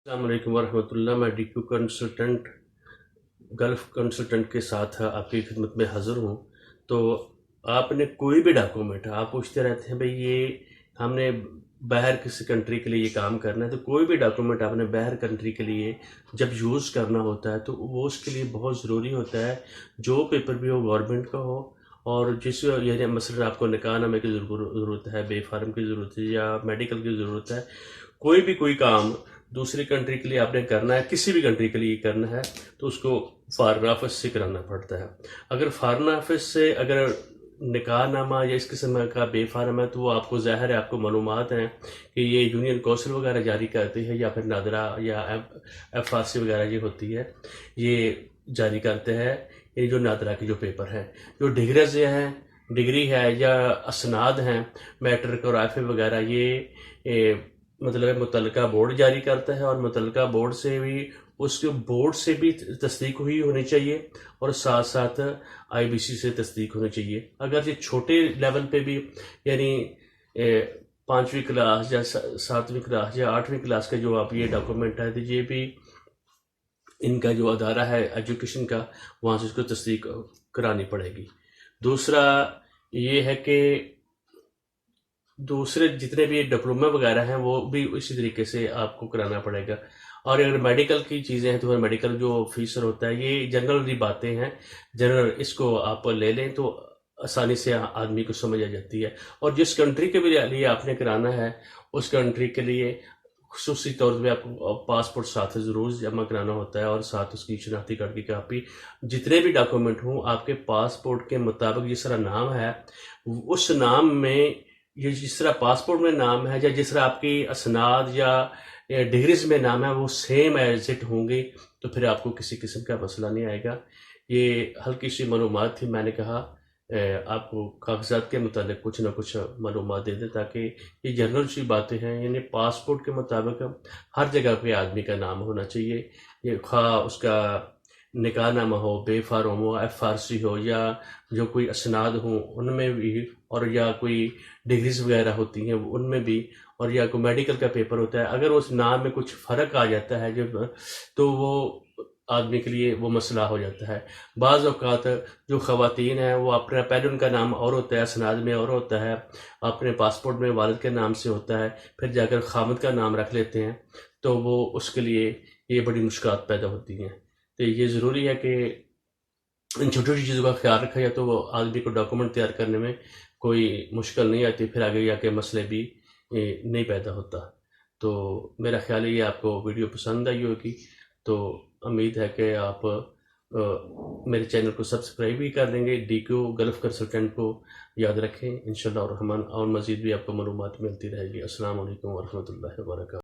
अस्सलाम वालेकुम वरहमतुल्लाह। मैं DQ कंसल्टेंट गल्फ़ कंसल्टेंट के साथ आपकी खिदमत में हाज़िर हूँ। तो आपने कोई भी डॉक्यूमेंट आप पूछते रहते हैं भई ये हमने बाहर किसी कंट्री के लिए ये काम करना है, तो कोई भी डॉक्यूमेंट आपने बाहर कंट्री के लिए जब यूज़ करना होता है तो वो उसके लिए बहुत ज़रूरी होता है, जो पेपर भी हो गवर्नमेंट का हो और जिस यानी मसलन आपको निकाहनामे की ज़रूरत है, बे फार्म की ज़रूरत है या मेडिकल की ज़रूरत है, कोई काम दूसरी कंट्री के लिए आपने करना है, किसी भी कंट्री के लिए करना है, तो उसको फॉरेन ऑफिस से कराना पड़ता है। अगर फॉरेन ऑफिस से अगर निकाहनामा या इस किस्म का बे फार्म है, तो वो आपको ज़ाहिर है, आपको मालूमात हैं कि ये यूनियन कौंसिल वगैरह जारी करती है या फिर नादरा या FRC वगैरह ये होती है, ये जारी करते हैं, ये जो नादरा के जो पेपर हैं। जो डिग्रीज़ डिग्री है या असनाद हैं, मैट्रिक और IFE वगैरह ये मतलब मुतल्लिका बोर्ड जारी करता है और मुतल्लिका बोर्ड से भी उसके बोर्ड से भी तस्दीक हुई होनी चाहिए और साथ साथ IBC से तस्दीक होनी चाहिए। अगर ये छोटे लेवल पे भी यानी 5वीं क्लास या 7वीं क्लास या 8वीं क्लास का जो आप ये डॉक्यूमेंट है, तो ये भी इनका जो अदारा है एजुकेशन का, वहाँ से उसको तस्दीक करानी पड़ेगी। दूसरा ये है कि दूसरे जितने भी डिप्लोमा वगैरह हैं वो भी इसी तरीके से आपको कराना पड़ेगा। और अगर मेडिकल की चीज़ें हैं तो मेडिकल जो फीसर होता है, ये जनरल बातें हैं, जनरल इसको आप ले लें तो आसानी से आदमी को समझ आ जाती है। और जिस कंट्री के भी लिए आपने कराना है, उस कंट्री के लिए खुसूसी तौर पे आपको पासपोर्ट साथ ज़रूर जमा कराना होता है और साथ उसकी शनाख्ती कार्ड की कापी। जितने भी डॉक्यूमेंट हों, आपके पासपोर्ट के मुताबिक जिस तरह नाम है, उस नाम में ये जिस तरह पासपोर्ट में नाम है या जिस तरह आपकी असनाद या डिग्रीज में नाम है, वो सेम एज इट होंगे, तो फिर आपको किसी किस्म का मसला नहीं आएगा। ये हल्की सी मालूमात थी, मैंने कहा आपको कागजात के मुतालिक कुछ ना कुछ मालूमात दे दें, ताकि ये जनरल सी बातें हैं। यानी पासपोर्ट के मुताबिक हर जगह पे आदमी का नाम होना चाहिए, ये खा उसका निकाहनामा हो, बे फार्म हो, FRC हो या जो कोई असनाद हो उनमें भी, और या कोई डिग्रीज वगैरह होती हैं उनमें भी, और या कोई मेडिकल का पेपर होता है। अगर उस नाम में कुछ फ़र्क आ जाता है जब, तो वो आदमी के लिए वो मसला हो जाता है। बाज़ औक़ात जो ख़वातीन हैं वो अपना पहले उनका नाम और होता है, असनाद में और होता है, अपने पासपोर्ट में वालिद के नाम से होता है, फिर जाकर ख़ामिद का नाम रख लेते हैं, तो वो उसके लिए ये बड़ी मुश्किलात पैदा होती हैं। तो ये ज़रूरी है कि इन छोटी-छोटी चीज़ों का ख्याल रखा जाए तो वो आदमी को डॉक्यूमेंट तैयार करने में कोई मुश्किल नहीं आती, फिर आगे जाके मसले भी नहीं पैदा होता। तो मेरा ख्याल है ये आपको वीडियो पसंद आई होगी, तो उम्मीद है कि आप मेरे चैनल को सब्सक्राइब भी कर देंगे। DQ गल्फ़ कंसल्टेंट को याद रखें, इंशाअल्लाह और मज़ीद भी आपको मालूमात मिलती रहेगी। अस्सलाम वालेकुम वरहमतुल्लाहि वबरकातुहू।